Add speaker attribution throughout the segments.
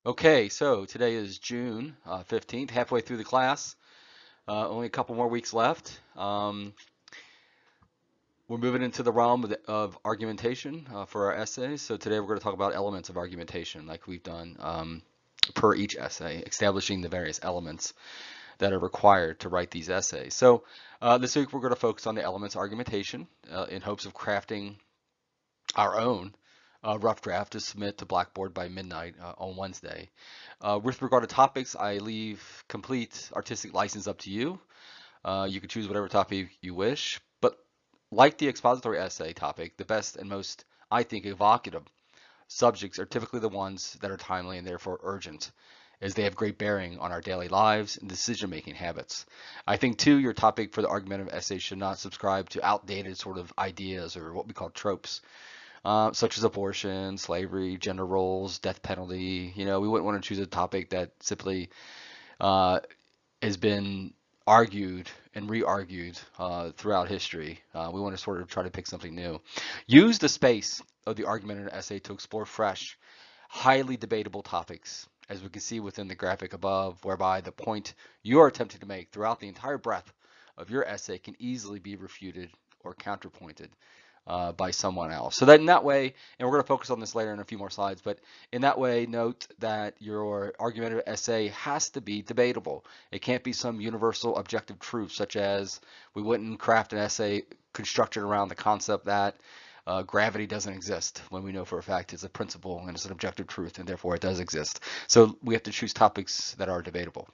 Speaker 1: Okay, so today is June 15th, halfway through the class. Only a couple more weeks left. We're moving into the realm of argumentation for our essays. So today we're going to talk about elements of argumentation, like we've done per each essay, establishing the various elements that are required to write these essays. So this week we're going to focus on the elements of argumentation in hopes of crafting our own rough draft to submit to Blackboard by midnight on Wednesday. With regard to topics, I leave complete artistic license up to you. You can choose whatever topic you wish, but like the expository essay topic, the best and most, I think, evocative subjects are typically the ones that are timely and therefore urgent, as they have great bearing on our daily lives and decision-making habits. I think, too, your topic for the argumentative essay should not subscribe to outdated sort of ideas or what we call tropes, such as abortion, slavery, gender roles, death penalty. We wouldn't want to choose a topic that simply uh, has been argued and re-argued throughout history. We want to sort of try to pick something new. Use the space of the argumentative essay to explore fresh, highly debatable topics, as we can see within the graphic above, whereby the point you are attempting to make throughout the entire breadth of your essay can easily be refuted or counterpointed by someone else. So that in that way, and we're going to focus on this later in a few more slides, but in that way, note that your argumentative essay has to be debatable. It can't be some universal objective truth, such as we wouldn't craft an essay constructed around the concept that gravity doesn't exist, when we know for a fact it's a principle and it's an objective truth, and therefore it does exist. So we have to choose topics that are debatable.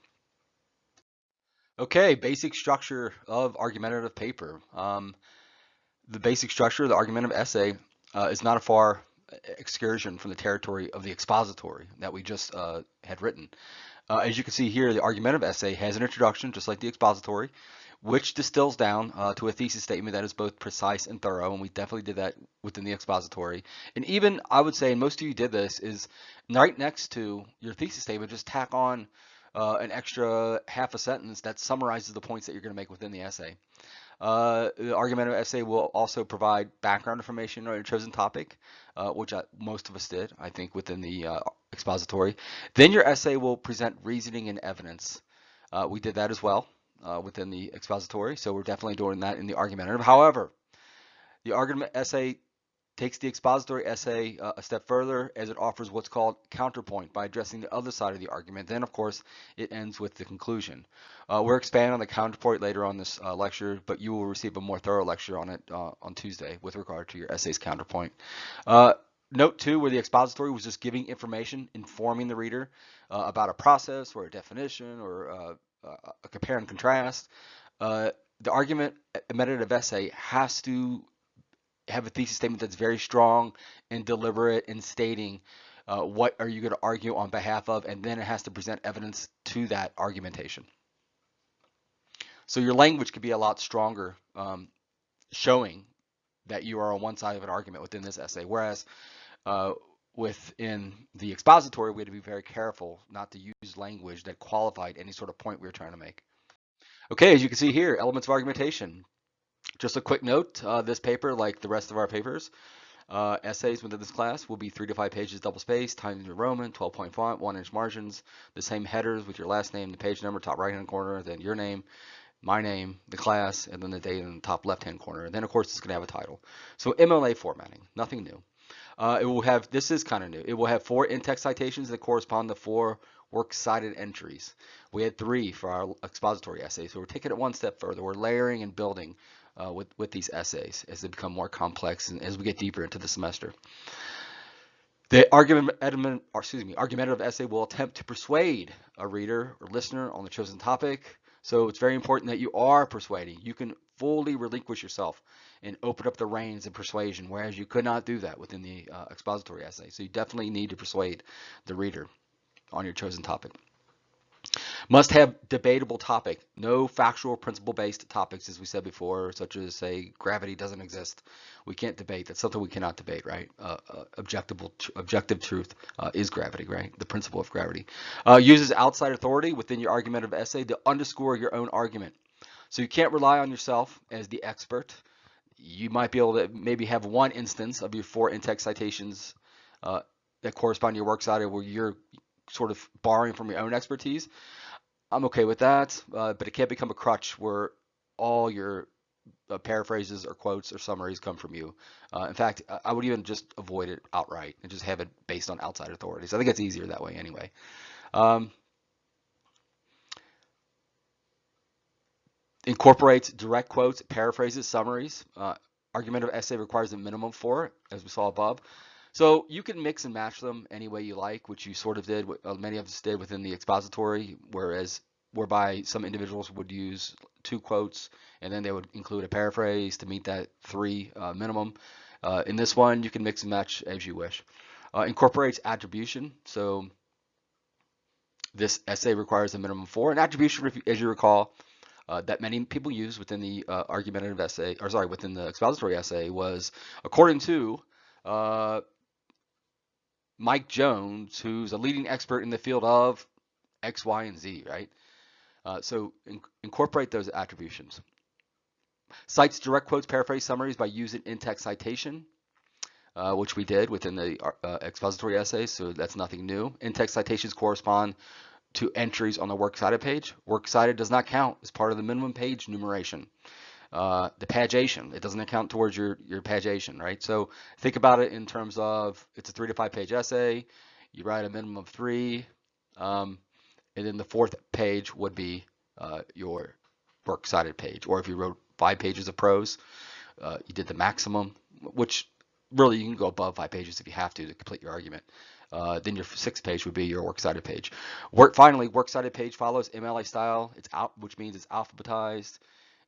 Speaker 1: Okay, basic structure of argumentative paper. The basic structure of the argumentative essay is not a far excursion from the territory of the expository that we just had written. As you can see here, the argumentative essay has an introduction, just like the expository, which distills down to a thesis statement that is both precise and thorough, and we definitely did that within the expository. And even, I would say, and most of you did this, is right next to your thesis statement, just tack on an extra half a sentence that summarizes the points that you're going to make within the essay. The argumentative essay will also provide background information on your chosen topic, which most of us did, I think, within the expository. Then your essay will present reasoning and evidence. We did that as well within the expository, so we're definitely doing that in the argumentative. However, the argument essay takes the expository essay a step further, as it offers what's called counterpoint by addressing the other side of the argument. Then, of course, it ends with the conclusion. We're expanding on the counterpoint later on this lecture, but you will receive a more thorough lecture on it on Tuesday with regard to your essay's counterpoint. Uh, Note too, where the expository was just giving information, informing the reader about a process or a definition or a compare and contrast. Uh, the argumentative essay has to have a thesis statement that's very strong and deliberate in stating what are you going to argue on behalf of, and then it has to present evidence to that argumentation. So your language could be a lot stronger, showing that you are on one side of an argument within this essay, whereas uh, within the expository, we had to be very careful not to use language that qualified any sort of point we were trying to make. Okay, as you can see here, elements of argumentation. Just a quick note, this paper, like the rest of our papers, essays within this class will be 3 to 5 pages double spaced, Times New Roman, 12-point font, 1-inch margins, the same headers with your last name, the page number, top right-hand corner, then your name, my name, the class, and then the date in the top left-hand corner. And then, of course, it's going to have a title. So MLA formatting, nothing new. It will have, this is kind of new, it will have 4 in-text citations that correspond to 4 works cited entries. We had 3 for our expository essay, so we're taking it one step further. We're layering and building with these essays as they become more complex and as we get deeper into the semester. The argumentative essay will attempt to persuade a reader or listener on the chosen topic. So it's very important that you are persuading. You can fully relinquish yourself and open up the reins of persuasion, whereas you could not do that within the expository essay. So you definitely need to persuade the reader on your chosen topic. Must have debatable topic. No factual principle-based topics, as we said before, such as, say, gravity doesn't exist. We can't debate. That's something we cannot debate, right? Objective truth is gravity, right? The principle of gravity. Uses outside authority within your argumentative essay to underscore your own argument. So you can't rely on yourself as the expert. You might be able to maybe have one instance of your 4 in-text citations that correspond to your works cited where you're sort of borrowing from your own expertise, I'm okay with that, but it can't become a crutch where all your paraphrases or quotes or summaries come from you. In fact, I would even just avoid it outright and just have it based on outside authorities. I think it's easier that way anyway. Um, Incorporates direct quotes, paraphrases, summaries. Argumentative essay requires a minimum four, as we saw above. So you can mix and match them any way you like, which you sort of did, many of us did within the expository, whereby some individuals would use two quotes and then they would include a paraphrase to meet that three minimum. In this one, you can mix and match as you wish. Incorporates attribution. So this essay requires a minimum four. And attribution, as you recall, that many people use within the argumentative essay, or sorry, within the expository essay was according to Mike Jones, who's a leading expert in the field of X, Y, and Z, right? So incorporate those attributions. Cites direct quotes, paraphrase, summaries by using in-text citation, which we did within the expository essay, so that's nothing new. In-text citations correspond to entries on the works cited page. Works cited does not count as part of the minimum page numeration. The pagination, it doesn't account towards your pagination, right? So think about it in terms of it's a 3 to 5 page essay. You write a minimum of 3, and then the 4th page would be your works cited page. Or if you wrote 5 pages of prose, you did the maximum, which really you can go above 5 pages if you have to complete your argument. Then your 6th page would be your works cited page. Finally, works cited page follows MLA style. It's out, which means it's alphabetized.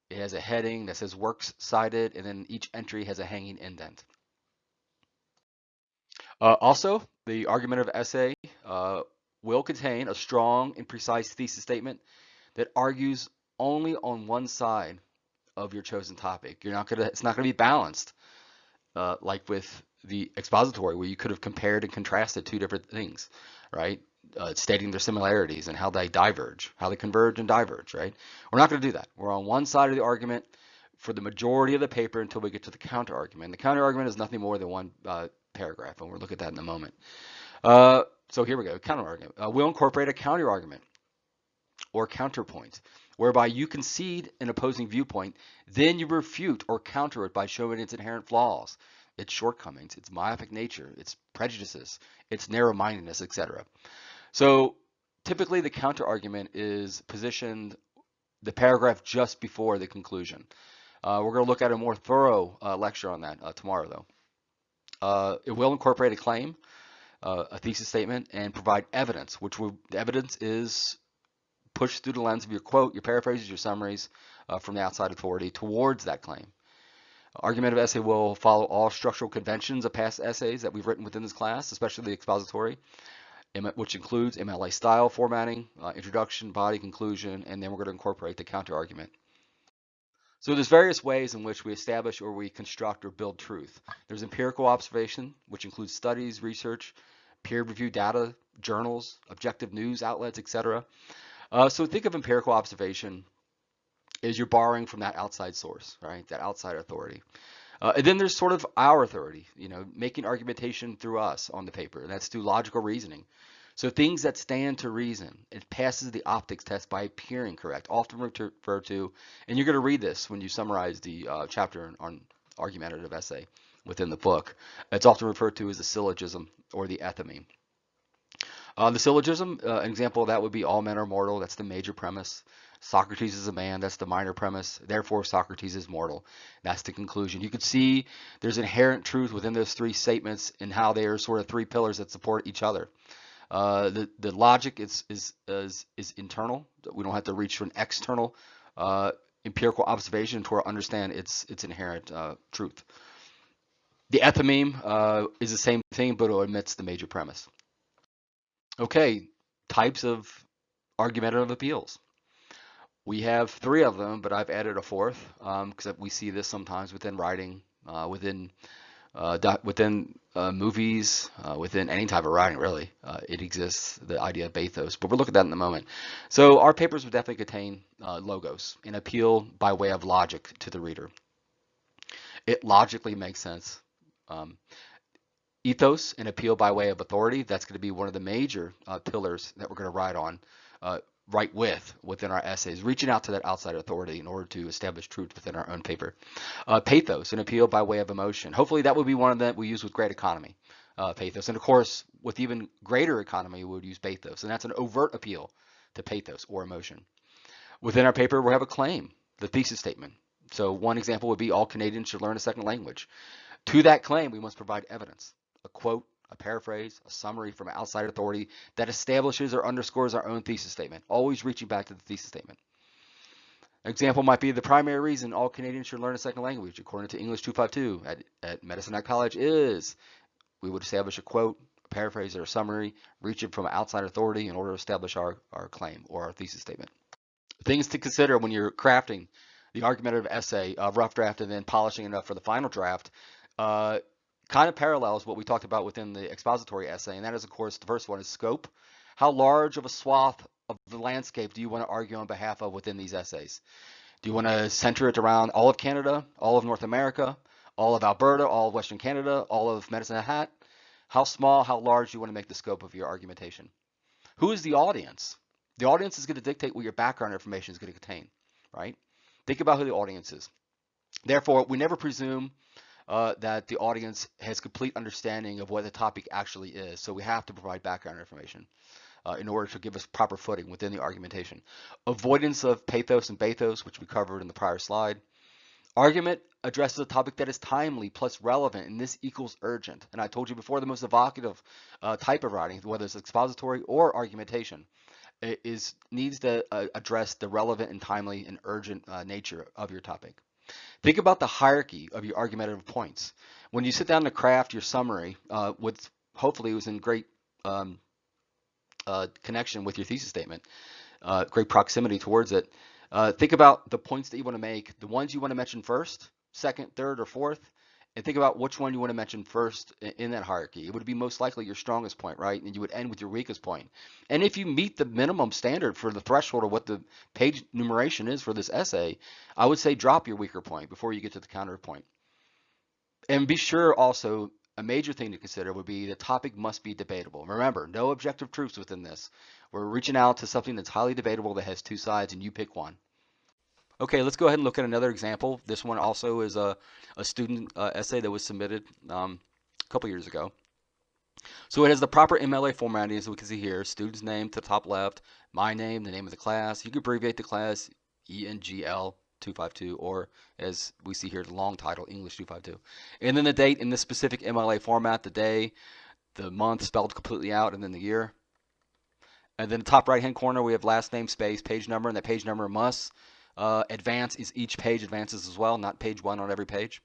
Speaker 1: It has a heading that says works cited, and then each entry has a hanging indent. Also, the argumentative essay will contain a strong and precise thesis statement that argues only on one side of your chosen topic. It's not gonna be balanced like with the expository, where you could have compared and contrasted two different things, right? Stating their similarities and how they diverge, how they converge and diverge, right? We're not going to do that. We're on one side of the argument for the majority of the paper until we get to the counter argument. The counter argument is nothing more than one paragraph, and we'll look at that in a moment. So here we go, counter argument. We'll incorporate a counter argument or counterpoint, whereby you concede an opposing viewpoint, then you refute or counter it by showing its inherent flaws, its shortcomings, its myopic nature, its prejudices, its narrow-mindedness, etc. So typically the counter argument is positioned the paragraph just before the conclusion. We're going to look at a more thorough lecture on that tomorrow, though. It will incorporate a claim, a thesis statement, and provide evidence, the evidence is pushed through the lens of your quote, your paraphrases, your summaries from the outside authority towards that claim. Argumentative essay will follow all structural conventions of past essays that we've written within this class, especially the expository, which includes MLA style formatting, introduction, body, conclusion, and then we're going to incorporate the counter argument. So there's various ways in which we establish or we construct or build truth. There's empirical observation, which includes studies, research, peer-reviewed data, journals, objective news outlets, etc. So think of empirical observation as you're borrowing from that outside source, right? That outside authority. And then there's sort of our authority, making argumentation through us on the paper. And that's through logical reasoning. So things that stand to reason, it passes the optics test by appearing correct, often referred to, and you're going to read this when you summarize the chapter on argumentative essay within the book. It's often referred to as the syllogism or the etheme. The syllogism, an example of that would be all men are mortal. That's the major premise. Socrates is a man. That's the minor premise. Therefore, Socrates is mortal. That's the conclusion. You could see there's inherent truth within those three statements and how they are sort of three pillars that support each other. The logic is internal. We don't have to reach for an external empirical observation to understand its inherent truth. The etheme is the same thing, but it omits the major premise. Okay, types of argumentative appeals. We have 3 of them, but I've added a 4th because we see this sometimes within writing, within movies, within any type of writing, really. It exists, the idea of bathos, but we'll look at that in a moment. So our papers would definitely contain logos, an appeal by way of logic to the reader. It logically makes sense. Ethos and appeal by way of authority. That's going to be one of the major pillars that we're going to ride on, uh, right within our essays, reaching out to that outside authority in order to establish truth within our own paper. Pathos, an appeal by way of emotion. Hopefully that would be one of them we use with great economy. Pathos. And of course, with even greater economy, we would use pathos. And that's an overt appeal to pathos or emotion. Within our paper, we have a claim, the thesis statement. So one example would be all Canadians should learn a second language. To that claim, we must provide evidence, a quote, a paraphrase, a summary from an outside authority that establishes or underscores our own thesis statement, always reaching back to the thesis statement. An example might be the primary reason all Canadians should learn a second language, according to English 252 at Medicine Hat College, is we would establish a quote, a paraphrase, or a summary, reaching from an outside authority in order to establish our claim or our thesis statement. Things to consider when you're crafting the argumentative essay, rough draft, and then polishing it up for the final draft, kind of parallels what we talked about within the expository essay, and that is, of course, the first one is scope. How large of a swath of the landscape do you want to argue on behalf of within these essays? Do you want to center it around all of Canada, all of North America, all of Alberta, all of Western Canada, all of Medicine Hat? How small, how large do you want to make the scope of your argumentation? Who is the audience? The audience is going to dictate what your background information is going to contain, right? Think about who the audience is. Therefore, we never presume that the audience has complete understanding of what the topic actually is. So we have to provide background information in order to give us proper footing within the argumentation. Avoidance of pathos and bathos, which we covered in the prior slide. Argument addresses a topic that is timely plus relevant, and this equals urgent. And I told you before, the most evocative type of writing, whether it's expository or argumentation, needs to address the relevant and timely and urgent nature of your topic. Think about the hierarchy of your argumentative points. When you sit down to craft your summary, with hopefully it was in great connection with your thesis statement, great proximity towards it. Think about the points that you want to make, the ones you want to mention first, second, third, or fourth, and think about which one you want to mention first in that hierarchy. It would be most likely your strongest point, right? And you would end with your weakest point. And if you meet the minimum standard for the threshold of what the page numeration is for this essay, I would say drop your weaker point before you get to the counterpoint. And be sure also, a major thing to consider would be the topic must be debatable. Remember, no objective truths within this. We're reaching out to something that's highly debatable that has two sides, and you pick one. Okay, let's go ahead and look at another example. This one also is a student essay that was submitted a couple years ago. So it has the proper MLA formatting, as we can see here. Student's name to the top left, my name, the name of the class. You can abbreviate the class ENGL 252, or as we see here, the long title, English 252. And then the date in this specific MLA format, the day, the month spelled completely out, and then the year. And then the top right-hand corner, we have last name, space, page number, and that page number must advance. Is each page advances as well, not page one on every page.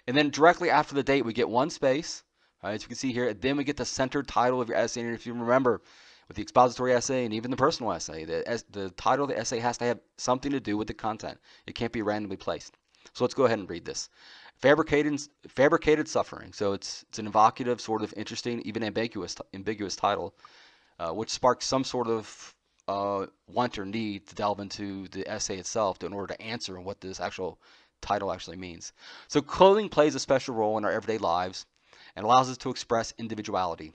Speaker 1: And then directly after the date, we get one space, right, as you can see here. Then we get the centered title of your essay. And if you remember, with the expository essay and even the personal essay, the title of the essay has to have something to do with the content. It can't be randomly placed. So let's go ahead and read this. Fabricated suffering. So it's an evocative, sort of interesting, even ambiguous title, which sparks some sort of want or need to delve into the essay itself in order to answer what this actual title actually means. So clothing plays a special role in our everyday lives and allows us to express individuality.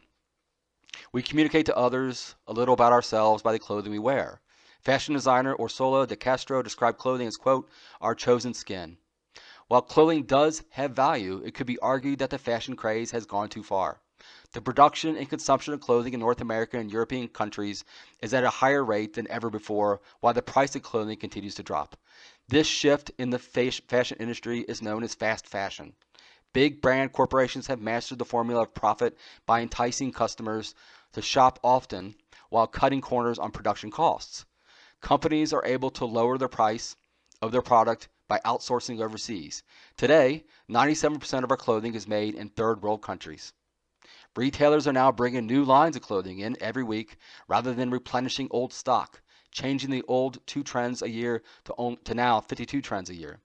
Speaker 1: We communicate to others a little about ourselves by the clothing we wear. Fashion designer Ursula de Castro described clothing as, quote, our chosen skin. While clothing does have value, it could be argued that the fashion craze has gone too far. The production and consumption of clothing in North American and European countries is at a higher rate than ever before, while the price of clothing continues to drop. This shift in the fashion industry is known as fast fashion. Big brand corporations have mastered the formula of profit by enticing customers to shop often while cutting corners on production costs. Companies are able to lower the price of their product by outsourcing overseas. Today, 97% of our clothing is made in third world countries. Retailers are now bringing new lines of clothing in every week rather than replenishing old stock, changing the old 2 trends a year to now 52 trends a year.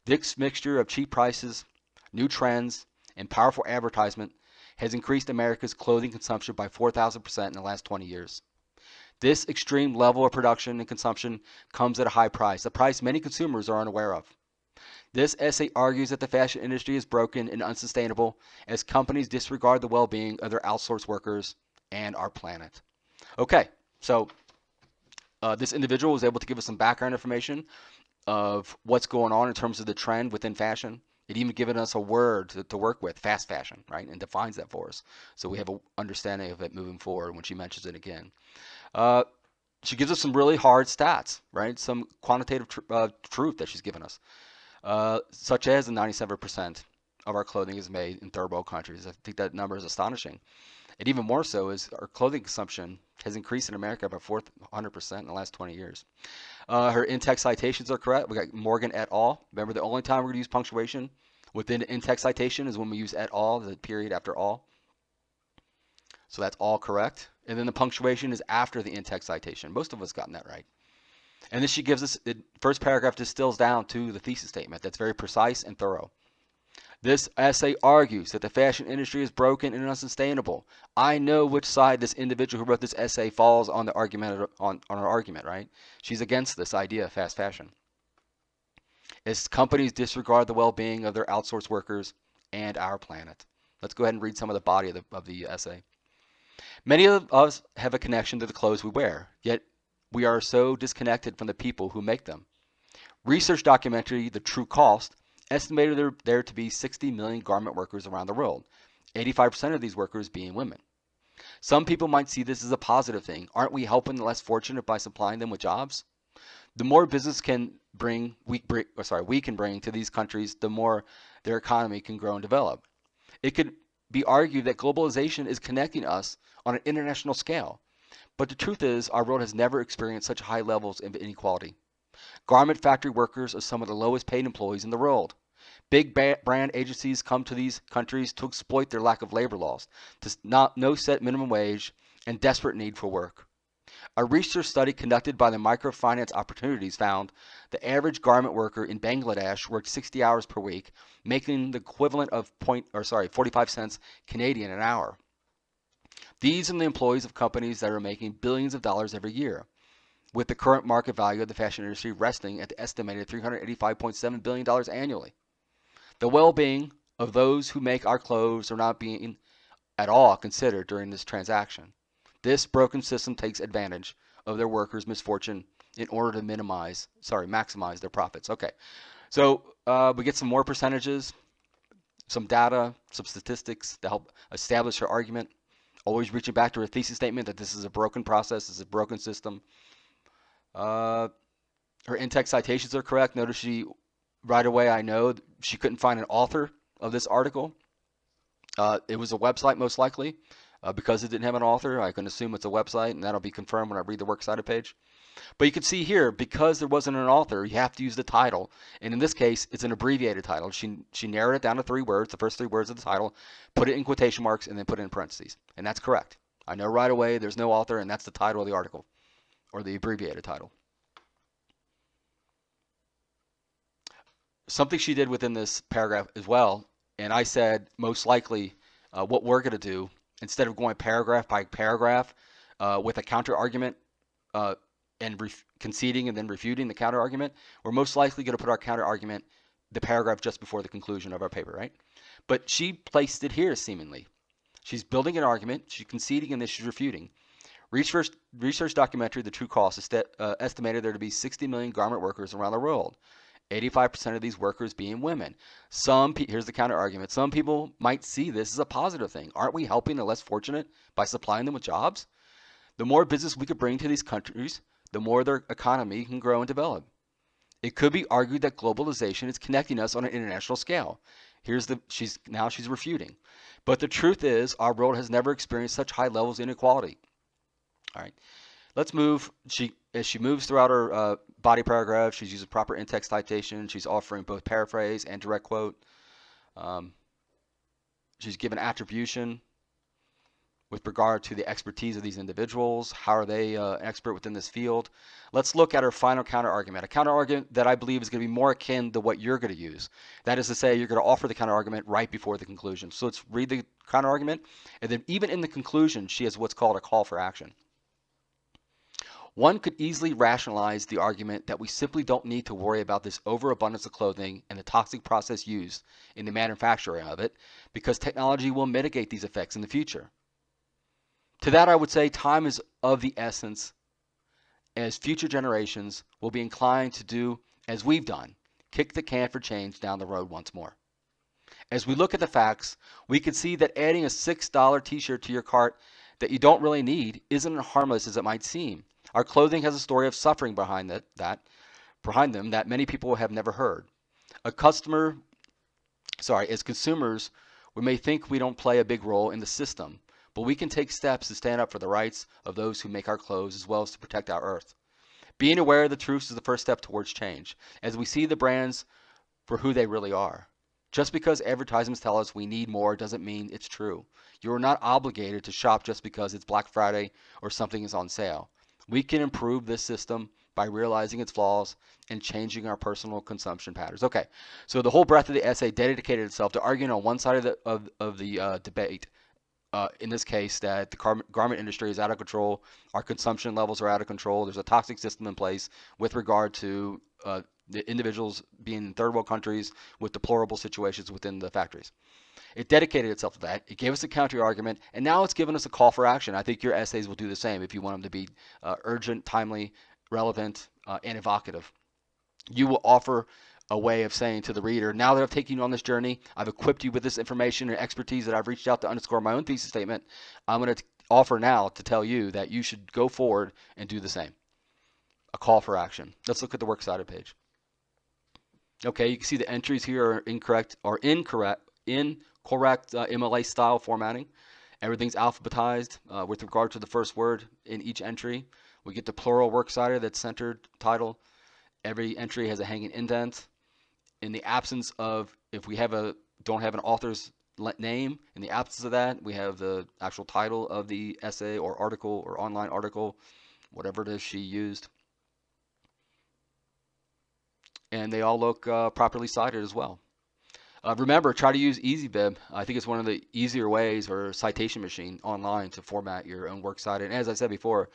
Speaker 1: This mixture of cheap prices, new trends, and powerful advertisement has increased America's clothing consumption by 4,000% in the last 20 years. This extreme level of production and consumption comes at a high price, a price many consumers are unaware of. This essay argues that the fashion industry is broken and unsustainable as companies disregard the well-being of their outsourced workers and our planet. Okay, so this individual was able to give us some background information of what's going on in terms of the trend within fashion. It even given us a word to work with, fast fashion, right, and defines that for us. So we have an understanding of it moving forward when she mentions it again. Uh, she gives us some really hard stats, right? Some quantitative truth that she's given us, such as the 97% of our clothing is made in third world countries. I think that number is astonishing. And even more so is our clothing consumption has increased in America by 400% in the last 20 years. Her in-text citations are correct. We got Morgan et al. Remember, the only time we're going to use punctuation within an in-text citation is when we use et al., the period after all. So that's all correct. And then the punctuation is after the in-text citation. Most of us gotten that right. And then she gives us, the first paragraph distills down to the thesis statement that's very precise and thorough. This essay argues that the fashion industry is broken and unsustainable. I know which side this individual who wrote this essay falls on the argument on her argument, right? She's against this idea of fast fashion. As companies disregard the well-being of their outsourced workers and our planet. Let's go ahead and read some of the body of the essay. Many of us have a connection to the clothes we wear, yet we are so disconnected from the people who make them. Research documentary The True Cost estimated there to be 60 million garment workers around the world, 85% of these workers being women. Some people might see this as a positive thing. Aren't we helping the less fortunate by supplying them with jobs? The more business we can bring to these countries, the more their economy can grow and develop. It could be argued that globalization is connecting us on an international scale. But the truth is, our world has never experienced such high levels of inequality. Garment factory workers are some of the lowest paid employees in the world. Big brand agencies come to these countries to exploit their lack of labor laws, no set minimum wage, and desperate need for work. A research study conducted by the Microfinance Opportunities found the average garment worker in Bangladesh worked 60 hours per week, making the equivalent of 45 cents Canadian an hour. These are the employees of companies that are making billions of dollars every year, with the current market value of the fashion industry resting at the estimated $385.7 billion annually. The well-being of those who make our clothes are not being at all considered during this transaction. This broken system takes advantage of their workers' misfortune in order to maximize their profits. Okay, so we get some more percentages, some data, some statistics to help establish her argument. Always reaching back to her thesis statement that this is a broken process, this is a broken system. Her in-text citations are correct. Notice right away I know she couldn't find an author of this article. It was a website most likely. Because it didn't have an author, I can assume it's a website, and that'll be confirmed when I read the works cited page. But you can see here, because there wasn't an author, you have to use the title. And in this case, it's an abbreviated title. She narrowed it down to 3 words, the first 3 words of the title, put it in quotation marks, and then put it in parentheses. And that's correct. I know right away there's no author, and that's the title of the article, or the abbreviated title. Something she did within this paragraph as well, and I said most likely what we're going to do, instead of going paragraph by paragraph with a counter argument and conceding and then refuting the counter argument, we're most likely going to put our counter argument the paragraph just before the conclusion of our paper, right? But she placed it here seemingly. She's building an argument, she's conceding, and then she's refuting. Research documentary The True Cost estimated there to be 60 million garment workers around the world. 85% of these workers being women. Here's the counter argument. Some people might see this as a positive thing. Aren't we helping the less fortunate by supplying them with jobs? The more business we could bring to these countries, the more their economy can grow and develop. It could be argued that globalization is connecting us on an international scale. She's refuting. But the truth is, our world has never experienced such high levels of inequality. All right. Let's move. As she moves throughout her body paragraph, she's using proper in-text citation. She's offering both paraphrase and direct quote. She's given attribution with regard to the expertise of these individuals. How are they an expert within this field? Let's look at her final counter-argument, a counter-argument that I believe is going to be more akin to what you're going to use. That is to say, you're going to offer the counter-argument right before the conclusion. So let's read the counter-argument, and then even in the conclusion, she has what's called a call for action. One could easily rationalize the argument that we simply don't need to worry about this overabundance of clothing and the toxic process used in the manufacturing of it because technology will mitigate these effects in the future. To that, I would say time is of the essence, as future generations will be inclined to do as we've done, kick the can for change down the road once more. As we look at the facts, we can see that adding a $6 t-shirt to your cart that you don't really need isn't as harmless as it might seem. Our clothing has a story of suffering behind behind them that many people have never heard. As consumers, we may think we don't play a big role in the system, but we can take steps to stand up for the rights of those who make our clothes as well as to protect our earth. Being aware of the truths is the first step towards change, as we see the brands for who they really are. Just because advertisements tell us we need more doesn't mean it's true. You are not obligated to shop just because it's Black Friday or something is on sale. We can improve this system by realizing its flaws and changing our personal consumption patterns. Okay, so the whole breadth of the essay dedicated itself to arguing on one side of the debate. In this case, that the garment industry is out of control, our consumption levels are out of control. There's a toxic system in place with regard to the individuals being in third world countries with deplorable situations within the factories. It dedicated itself to that. It gave us a counter argument, and now it's given us a call for action. I think your essays will do the same if you want them to be urgent, timely, relevant, and evocative. You will offer a way of saying to the reader, now that I've taken you on this journey, I've equipped you with this information and expertise that I've reached out to underscore my own thesis statement, I'm going to offer now to tell you that you should go forward and do the same. A call for action. Let's look at the works cited page. Okay, you can see the entries here are incorrect MLA style formatting. Everything's alphabetized with regard to the first word in each entry. We get the plural works cited that's centered title. Every entry has a hanging indent. In the absence of, if we don't have an author's name, in the absence of that, we have the actual title of the essay or article or online article, whatever it is she used. And they all look properly cited as well. Remember, try to use EasyBib. I think it's one of the easier ways, or citation machine online, to format your own works cited. And as I said before,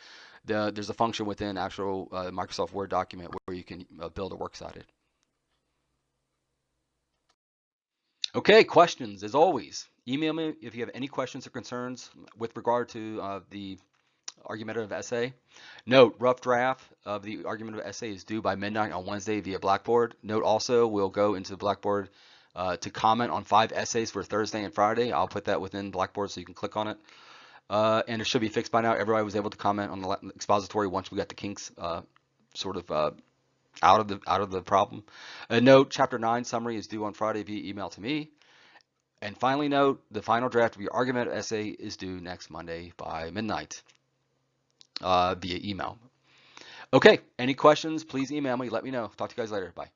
Speaker 1: there's a function within actual Microsoft Word document where you can build a works cited. Okay, questions, as always. Email me if you have any questions or concerns with regard to the argumentative essay. Note, rough draft of the argumentative essay is due by midnight on Wednesday via Blackboard. Note also, we'll go into Blackboard to comment on 5 essays for Thursday and Friday. I'll put that within Blackboard so you can click on it. And it should be fixed by now. Everybody was able to comment on the expository once we got the kinks out of the problem. Note, Chapter 9 summary is due on Friday via email to me. And finally note, the final draft of your argumentative essay is due next Monday by midnight via email. Okay, any questions, please email me. Let me know. Talk to you guys later. Bye.